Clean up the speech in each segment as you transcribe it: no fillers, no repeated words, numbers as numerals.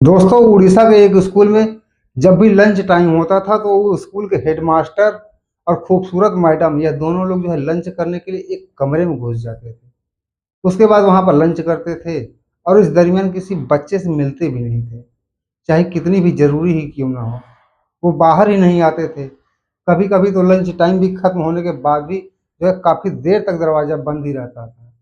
दोस्तों, उड़ीसा के एक स्कूल में जब भी लंच टाइम होता था तो वो स्कूल के हेडमास्टर और खूबसूरत मैडम यह दोनों लोग जो है लंच करने के लिए एक कमरे में घुस जाते थे। उसके बाद वहाँ पर लंच करते थे और इस दरमियान किसी बच्चे से मिलते भी नहीं थे, चाहे कितनी भी ज़रूरी ही क्यों ना हो। वो बाहर ही नहीं आते थे। कभी-कभी तो लंच टाइम भी खत्म होने के बाद भी जो है काफ़ी देर तक दरवाज़ा बंद ही रहता था।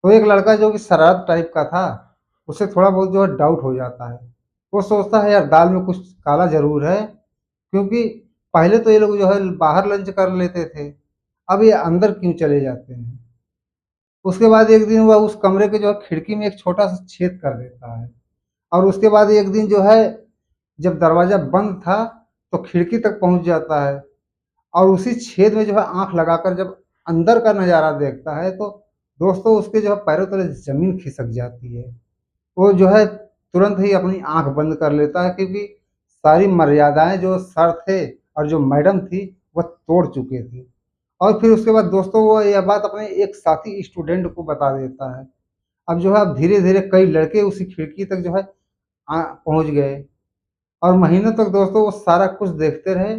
तो एक लड़का जो कि शरारत टाइप का था, उसे थोड़ा बहुत जो है डाउट हो जाता है। वो सोचता है यार दाल में कुछ काला ज़रूर है, क्योंकि पहले तो ये लोग जो है बाहर लंच कर लेते थे, अब ये अंदर क्यों चले जाते हैं? उसके बाद एक दिन वह उस कमरे के जो है खिड़की में एक छोटा-सा छेद कर देता है और उसके बाद एक दिन जो है जब दरवाज़ा बंद था, तो खिड़की तक पहुँच जाता है और उसी छेद में जो है आँख लगाकर जब अंदर का नज़ारा देखता है, तो दोस्तों उसके जो है पैरों तले ज़मीन खिसक जाती है। वो जो है तुरंत ही अपनी आँख बंद कर लेता है, क्योंकि सारी मर्यादाएँ जो सर थे और जो मैडम थी, वह तोड़ चुके थे। और फिर उसके बाद दोस्तों वो यह बात अपने एक साथी स्टूडेंट को बता देता है। अब जो है अब धीरे-धीरे कई लड़के उसी खिड़की तक जो है पहुँच गए और महीनों तक दोस्तों वो सारा कुछ देखते रहे।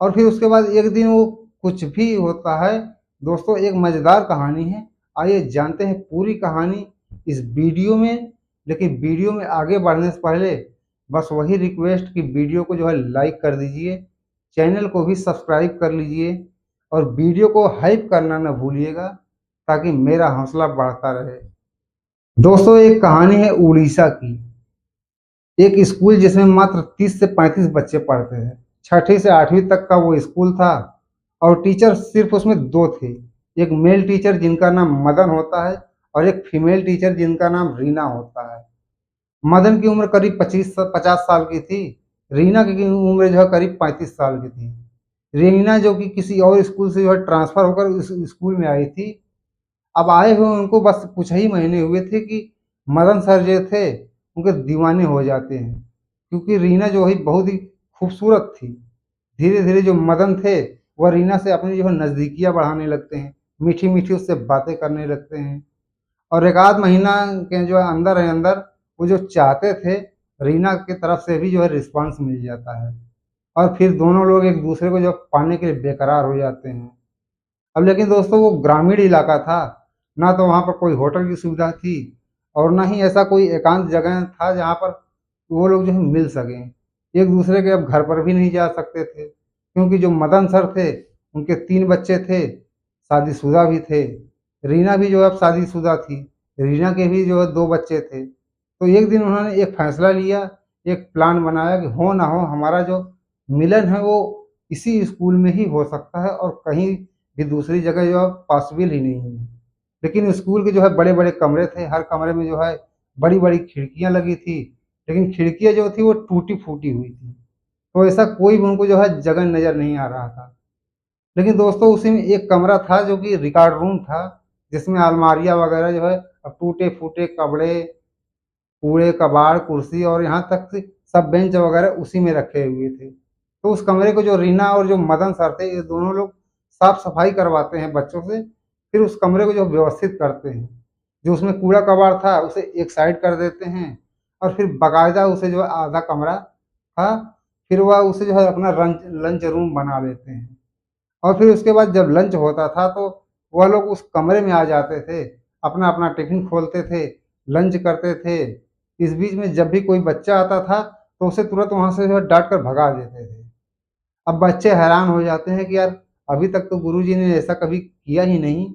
और फिर उसके बाद एक दिन वो कुछ भी होता है। दोस्तों, एक मज़ेदार कहानी है। आइए जानते हैं पूरी कहानी इस वीडियो में। लेकिन वीडियो में आगे बढ़ने से पहले बस वही रिक्वेस्ट कि वीडियो को जो है लाइक कर दीजिए, चैनल को भी सब्सक्राइब कर लीजिए और वीडियो को हाइप करना ना भूलिएगा, ताकि मेरा हौसला बढ़ता रहे। दोस्तों, एक कहानी है उड़ीसा की। एक स्कूल जिसमें मात्र 30 से 35 बच्चे पढ़ते थे। छठी से 8वीं तक का वो स्कूल था और टीचर सिर्फ उसमें 2 थे। एक मेल टीचर जिनका नाम मदन होता है और एक फीमेल टीचर जिनका नाम रीना होता है। मदन की उम्र करीब 50 साल की थी। रीना की उम्र जो है करीब 35 साल की थी। रीना जो कि किसी और स्कूल से जो है ट्रांसफ़र होकर इस स्कूल में आई थी। अब आए हुए उनको बस कुछ ही महीने हुए थे कि मदन सर जो थे, उनके दीवाने हो जाते हैं, क्योंकि रीना जो है बहुत ही खूबसूरत थी। धीरे-धीरे जो मदन थे, वह रीना से अपनी जो है नज़दीकियाँ बढ़ाने लगते हैं, मीठी-मीठी उससे बातें करने लगते हैं और एक आध महीना के जो है अंदर वो जो चाहते थे, रीना की तरफ से भी जो है रिस्पॉन्स मिल जाता है और फिर दोनों लोग एक-दूसरे को जो पाने के लिए बेकरार हो जाते हैं। अब लेकिन दोस्तों वो ग्रामीण इलाका था, ना तो वहाँ पर कोई होटल की सुविधा थी और ना ही ऐसा कोई एकांत जगह था जहाँ पर वो लोग जो है मिल सकें। एक-दूसरे के अब घर पर भी नहीं जा सकते थे, क्योंकि जो मदन सर थे, उनके 3 बच्चे थे, शादीशुदा भी थे। रीना भी जो है अब शादीशुदा थी, रीना के भी जो है 2 बच्चे थे। तो एक दिन उन्होंने एक फैसला लिया, एक प्लान बनाया कि हो ना हो हमारा जो मिलन है वो इसी स्कूल में ही हो सकता है और कहीं भी दूसरी जगह जो है पॉसिबल ही नहीं है। लेकिन स्कूल के जो है बड़े-बड़े कमरे थे, हर कमरे में जो है बड़ी-बड़ी खिड़कियाँ लगी थी, लेकिन खिड़कियाँ जो थी वो टूटी-फूटी हुई थी। तो ऐसा कोई भी उनको जो है जगह नज़र नहीं आ रहा था। लेकिन दोस्तों उसी में एक कमरा था जो कि रिकॉर्ड रूम था, जिसमें अलमारियाँ वगैरह जो है टूटे-फूटे कपड़े, कूड़े, कबाड़, कुर्सी और यहाँ तक कि सब बेंच वगैरह उसी में रखे हुए थे। तो उस कमरे को जो रीना और जो मदन सर थे, ये दोनों लोग साफ-सफाई करवाते हैं बच्चों से, फिर उस कमरे को जो व्यवस्थित करते हैं। जो उसमें कूड़ा-कबाड़ था, उसे एक साइड कर देते हैं और फिर बाकायदा उसे जो है आधा कमरा था, फिर वह उसे जो है अपना रंच लंच रूम बना लेते हैं। और फिर उसके बाद जब लंच होता था, तो वह लोग उस कमरे में आ जाते थे, अपना-अपना टिफ़िन खोलते थे, लंच करते थे। इस बीच में जब भी कोई बच्चा आता था, तो उसे तुरंत वहाँ से जो है डाँट कर भगा देते थे। अब बच्चे हैरान हो जाते हैं कि यार अभी तक तो गुरुजी ने ऐसा कभी किया ही नहीं,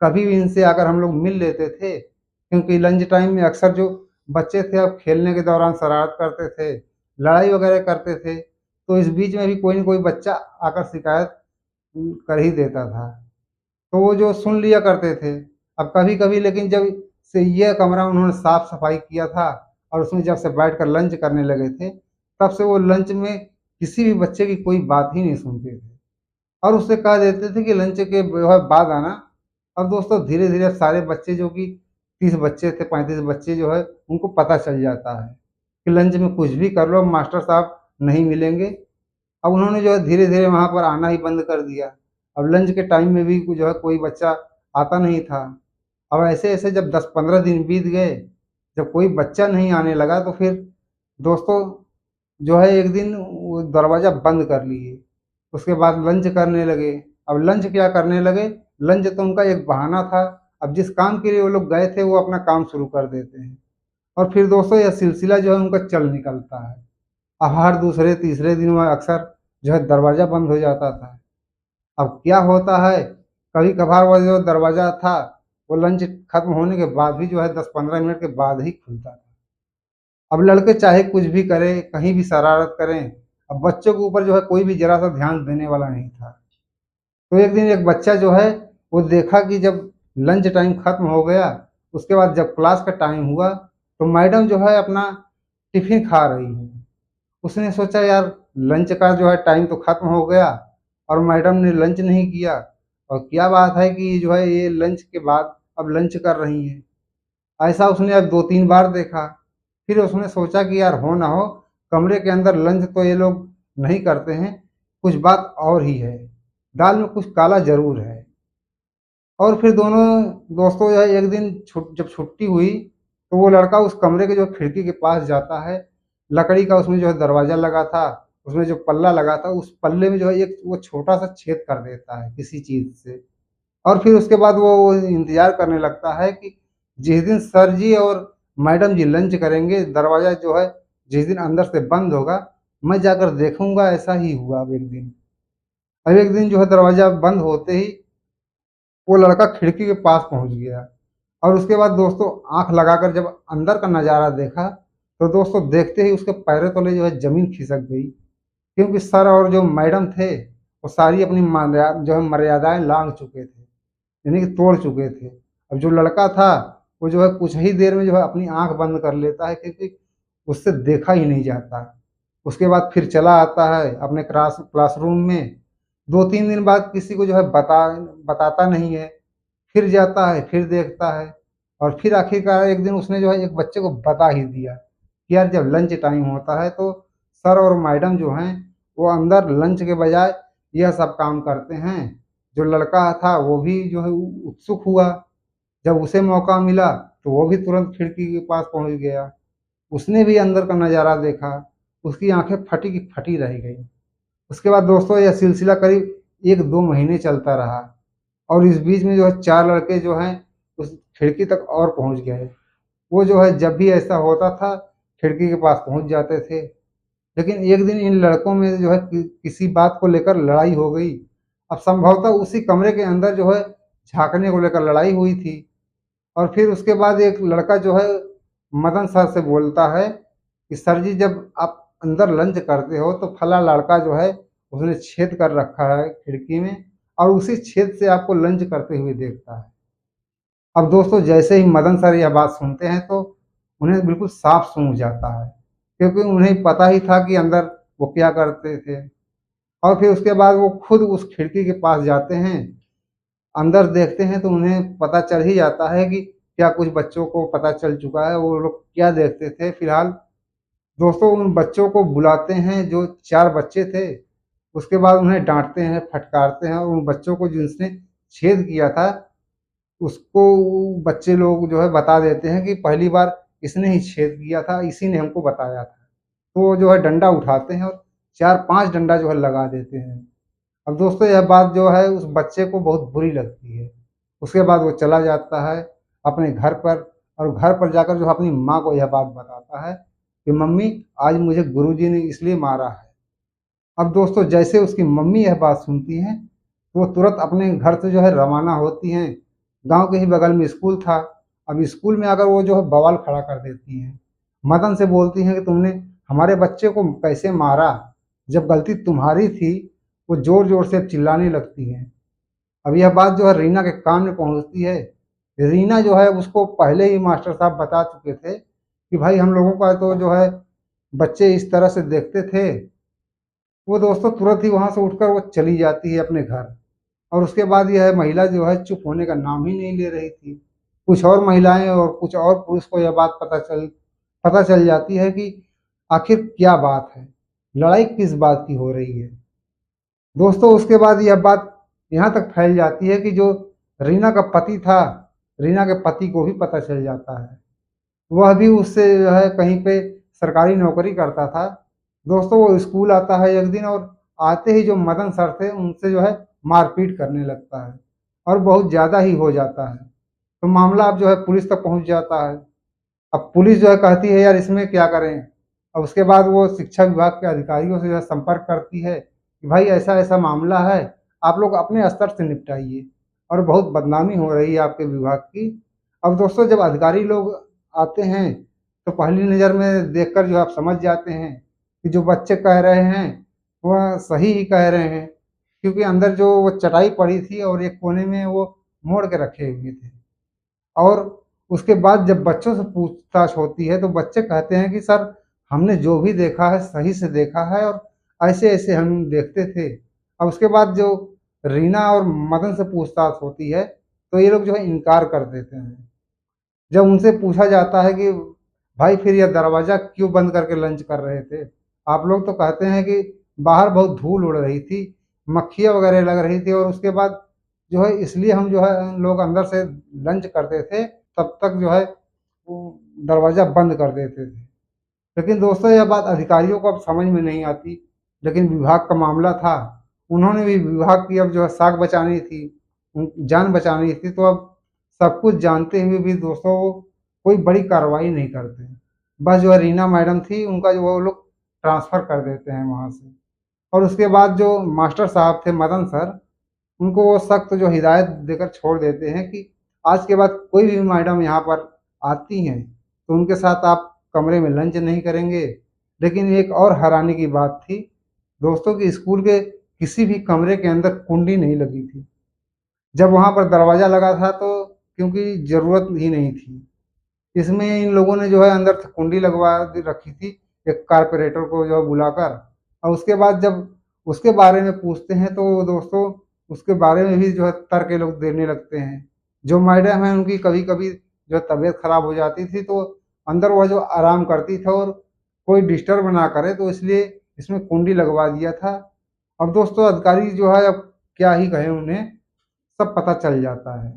कभी भी इनसे आकर हम लोग मिल लेते थे, क्योंकि लंच टाइम में अक्सर जो बच्चे थे अब खेलने के दौरान शरारत करते थे, लड़ाई वगैरह करते थे, तो इस बीच में भी कोई न कोई बच्चा आकर शिकायत कर ही देता था। तो वो जो सुन लिया करते थे। अब कभी-कभी लेकिन जब से ये कमरा उन्होंने साफ-सफाई किया था और उसमें जब से बैठकर लंच करने लगे थे, तब से वो लंच में किसी भी बच्चे की कोई बात ही नहीं सुनते थे और उससे कह देते थे कि लंच के जो है बाद आना। अब दोस्तों धीरे-धीरे सारे बच्चे जो कि 30 बच्चे थे, 35 बच्चे जो है उनको पता चल जाता है कि लंच में कुछ भी कर लो मास्टर साहब नहीं मिलेंगे। अब उन्होंने जो है धीरे-धीरे वहाँ पर आना ही बंद कर दिया। अब लंच के टाइम में भी जो है कोई बच्चा आता नहीं था। अब ऐसे-ऐसे जब 10-15 दिन बीत गए, जब कोई बच्चा नहीं आने लगा तो फिर दोस्तों जो है एक दिन वो दरवाज़ा बंद कर लिए, उसके बाद लंच करने लगे। अब लंच क्या करने लगे, लंच तो उनका एक बहाना था। अब जिस काम के लिए वो लोग गए थे वो अपना काम शुरू कर देते हैं और फिर दोस्तों यह सिलसिला जो है उनका चल निकलता है। अब हर दूसरे तीसरे दिन वह अक्सर जो है दरवाज़ा बंद हो जाता था। अब क्या होता है, कभी कभार वो जो दरवाज़ा था वो लंच खत्म होने के बाद भी जो है 10-15 मिनट के बाद ही खुलता था। अब लड़के चाहे कुछ भी करें, कहीं भी शरारत करें, अब बच्चों के ऊपर जो है कोई भी ज़रा सा ध्यान देने वाला नहीं था। तो एक दिन एक बच्चा जो है वो देखा कि जब लंच टाइम खत्म हो गया, उसके बाद जब क्लास का टाइम हुआ, तो मैडम जो है अपना टिफ़िन खा रही हैं। उसने सोचा यार लंच का जो है टाइम तो खत्म हो गया और मैडम ने लंच नहीं किया और क्या बात है कि जो है ये लंच के बाद अब लंच कर रही हैं। ऐसा उसने अब 2-3 बार देखा। फिर उसने सोचा कि यार हो ना हो, कमरे के अंदर लंच तो ये लोग नहीं करते हैं, कुछ बात और ही है, दाल में कुछ काला ज़रूर है। और फिर दोनों दोस्तों जो है एक दिन जब छुट्टी हुई, तो वो लड़का उस कमरे के जो खिड़की के पास जाता है, लकड़ी का उसमें जो है दरवाज़ा लगा था, उसमें जो पल्ला लगा था, उस पल्ले में जो है एक वो छोटा-सा छेद कर देता है किसी चीज़ से। और फिर उसके बाद वो इंतज़ार करने लगता है कि जिस दिन सर जी और मैडम जी लंच करेंगे, दरवाज़ा जो है जिस दिन अंदर से बंद होगा, मैं जाकर देखूँगा। ऐसा ही हुआ अब एक दिन। अब एक दिन जो है दरवाज़ा बंद होते ही वो लड़का खिड़की के पास पहुँच गया और उसके बाद दोस्तों आँख लगाकर जब अंदर का नज़ारा देखा, तो दोस्तों देखते ही उसके पैरों तले जो है ज़मीन खिसक गई। क्योंकि सर और जो मैडम थे, वो सारी अपनी जो है मर्यादाएँ लाँघ चुके थे, यानी कि तोड़ चुके थे। अब जो लड़का था, वो जो है कुछ ही देर में जो है अपनी आँख बंद कर लेता है क्योंकि उससे देखा ही नहीं जाता। उसके बाद फिर चला आता है अपने क्लासरूम में, 2-3 दिन बाद किसी को जो है बताता नहीं है। फिर जाता है, फिर देखता है और फिर आखिरकार एक दिन उसने जो है एक बच्चे को बता ही दिया कि यार जब लंच टाइम होता है तो सर और मैडम जो हैं वो अंदर लंच के बजाय यह सब काम करते हैं। जो लड़का था वो भी जो है उत्सुक हुआ, जब उसे मौका मिला तो वो भी तुरंत खिड़की के पास पहुँच गया। उसने भी अंदर का नज़ारा देखा, उसकी आँखें फटी की फटी रह गईं। उसके बाद दोस्तों यह सिलसिला करीब 1-2 महीने चलता रहा और इस बीच में जो है 4 लड़के जो हैं उस खिड़की तक और पहुँच गए। वो जो है जब भी ऐसा होता था, खिड़की के पास पहुँच जाते थे। लेकिन एक दिन इन लड़कों में जो है किसी बात को लेकर लड़ाई हो गई। अब संभवतः उसी कमरे के अंदर जो है झाँकने को लेकर लड़ाई हुई थी और फिर उसके बाद एक लड़का जो है मदन सर से बोलता है कि सर जी जब आप अंदर लंच करते हो तो फला लड़का जो है उसने छेद कर रखा है खिड़की में और उसी छेद से आपको लंच करते हुए देखता है। अब दोस्तों जैसे ही मदन सर यह बात सुनते हैं तो उन्हें बिल्कुल साफ सूझ जाता है क्योंकि उन्हें पता ही था कि अंदर वो क्या करते थे। और फिर उसके बाद वो खुद उस खिड़की के पास जाते हैं, अंदर देखते हैं तो उन्हें पता चल ही जाता है कि क्या कुछ बच्चों को पता चल चुका है, वो लोग क्या देखते थे। फिलहाल दोस्तों उन बच्चों को बुलाते हैं जो 4 बच्चे थे, उसके बाद उन्हें डाँटते हैं, फटकारते हैं और उन बच्चों को जिसने छेद किया था उसको बच्चे लोग जो है बता देते हैं कि पहली बार इसने ही छेद किया था, इसी ने हमको बताया था। तो वो जो है डंडा उठाते हैं और 4-5 डंडा जो है लगा देते हैं। अब दोस्तों यह बात जो है उस बच्चे को बहुत बुरी लगती है। उसके बाद वो चला जाता है अपने घर पर और घर पर जाकर जो है अपनी माँ को यह बात बताता है कि मम्मी आज मुझे गुरुजी ने इसलिए मारा है। अब दोस्तों जैसे उसकी मम्मी यह बात सुनती हैं, तो वो तुरंत अपने घर से जो है रवाना होती हैं। गाँव के ही बगल में स्कूल था। अब स्कूल में आकर वो जो है बवाल खड़ा कर देती हैं। मदन से बोलती हैं कि तुमने हमारे बच्चे को कैसे मारा? जब गलती तुम्हारी थी, वो ज़ोर-ज़ोर से चिल्लाने लगती हैं। अब यह बात जो है रीना के कान में पहुँचती है। रीना जो है उसको पहले ही मास्टर साहब बता चुके थे कि भाई हम लोगों का तो जो है बच्चे इस तरह से देखते थे। वो दोस्तों तुरंत ही वहाँ से उठकर वो चली जाती है अपने घर और उसके बाद यह महिला जो है चुप होने का नाम ही नहीं ले रही थी। कुछ और महिलाएँ और कुछ और पुरुष को यह बात पता चल जाती है कि आखिर क्या बात है, लड़ाई किस बात की हो रही है। दोस्तों उसके बाद यह बात यहाँ तक फैल जाती है कि जो रीना का पति था, रीना के पति को भी पता चल जाता है। वह भी उससे जो है कहीं पे सरकारी नौकरी करता था। दोस्तों वो स्कूल आता है एक दिन और आते ही जो मदन सर थे उनसे जो है मारपीट करने लगता है और बहुत ज़्यादा ही हो जाता है। तो मामला अब जो है पुलिस तक पहुँच जाता है। अब पुलिस जो है कहती है यार इसमें क्या करें? अब उसके बाद वो शिक्षा विभाग के अधिकारियों से जो है संपर्क करती है कि भाई ऐसा-ऐसा मामला है, आप लोग अपने स्तर से निपटाइए और बहुत बदनामी हो रही है आपके विभाग की। अब दोस्तों जब अधिकारी लोग आते हैं, तो पहली नज़र में देखकर जो आप समझ जाते हैं कि जो बच्चे कह रहे हैं, वह सही ही कह रहे हैं। क्योंकि अंदर जो वो चटाई पड़ी थी और एक कोने में वो मोड़ के रखे हुए थे। और उसके बाद जब बच्चों से पूछताछ होती है, तो बच्चे कहते हैं कि सर हमने जो भी देखा है सही से देखा है और ऐसे-ऐसे हम देखते थे। अब उसके बाद जो रीना और मदन से पूछताछ होती है, तो ये लोग जो है इनकार कर देते हैं। जब उनसे पूछा जाता है कि भाई फिर यह दरवाज़ा क्यों बंद करके लंच कर रहे थे? आप लोग तो कहते हैं कि बाहर बहुत धूल उड़ रही थी, मक्खियाँ वगैरह लग रही थी और उसके बाद जो है इसलिए हम जो है लोग अंदर से लंच करते थे, तब तक जो है वो दरवाज़ा बंद कर देते थे। लेकिन दोस्तों यह बात अधिकारियों को अब समझ में नहीं आती, लेकिन विभाग का मामला था, उन्होंने भी विभाग की अब जो है साख बचानी थी, जान बचानी थी, तो अब सब कुछ जानते हुए भी दोस्तों वो कोई बड़ी कार्रवाई नहीं करते हैं। बस जो है रीना मैडम थी, उनका जो वो लोग ट्रांसफ़र कर देते हैं वहाँ से और उसके बाद जो मास्टर साहब थे मदन सर, उनको वो सख्त जो हिदायत देकर छोड़ देते हैं कि आज के बाद कोई भी मैडम यहाँ पर आती हैं, तो उनके साथ आप कमरे में लंच नहीं करेंगे। लेकिन एक और हैरानी की बात थी, दोस्तों कि स्कूल के किसी भी कमरे के अंदर कुंडी नहीं लगी थी। जब वहाँ पर दरवाज़ा लगा था तो क्योंकि ज़रूरत ही नहीं थी। इसमें इन लोगों ने जो है अंदर कुंडी लगवा रखी थी, एक कारपोरेटर को जो है बुलाकर और उसके बाद जब उसके बारे में पूछते हैं तो दोस्तों उसके बारे में भी जो है तर्क ये लोग देने लगते हैं। जो मैडम है उनकी कभी-कभी जो तबीयत खराब हो जाती थी तो अंदर वह जो आराम करती थी और कोई डिस्टर्ब ना करे तो इसलिए इसमें कुंडी लगवा दिया था। अब दोस्तों अधिकारी जो है अब क्या ही कहें उन्हें, सब पता चल जाता है।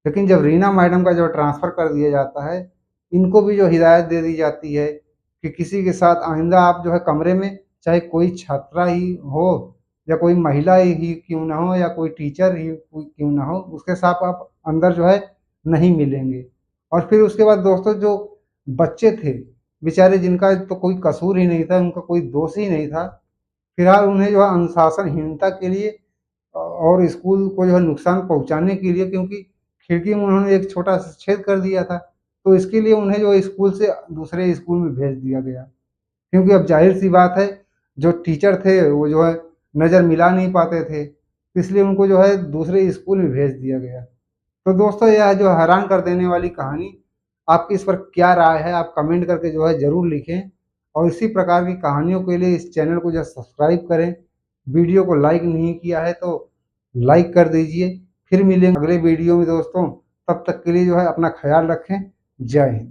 लेकिन जब रीना मैडम का जो ट्रांसफ़र कर दिया जाता है, इनको भी जो हिदायत दे दी जाती है कि किसी के साथ आइंदा आप जो है कमरे में चाहे कोई छात्रा ही हो या कोई महिला ही क्यों ना हो या कोई टीचर ही कोई क्यों ना हो, उसके साथ आप अंदर जो है नहीं मिलेंगे। और फिर उसके बाद दोस्तों जो बच्चे थे, बेचारे जिनका तो कोई कसूर ही नहीं था, उनका कोई दोष ही नहीं था, फिलहाल उन्हें जो है अनुशासनहीनता के लिए और स्कूल को जो है नुकसान पहुँचाने के लिए क्योंकि खिड़की में उन्होंने एक छोटा-सा छेद कर दिया था, तो इसके लिए उन्हें जो है स्कूल से दूसरे स्कूल में भेज दिया गया। क्योंकि अब ज़ाहिर-सी बात है, जो टीचर थे वो जो है नज़र मिला नहीं पाते थे, इसलिए उनको जो है दूसरे स्कूल में भेज दिया गया। तो दोस्तों यह जो हैरान कर देने वाली कहानी, आपकी इस पर क्या राय है? आप कमेंट करके जो है ज़रूर लिखें और इसी प्रकार की कहानियों के लिए इस चैनल को जो है सब्सक्राइब करें। वीडियो को लाइक नहीं किया है तो लाइक कर दीजिए। फिर मिलेंगे अगले वीडियो में दोस्तों, तब तक के लिए जो है अपना ख़्याल रखें। जय हिंद।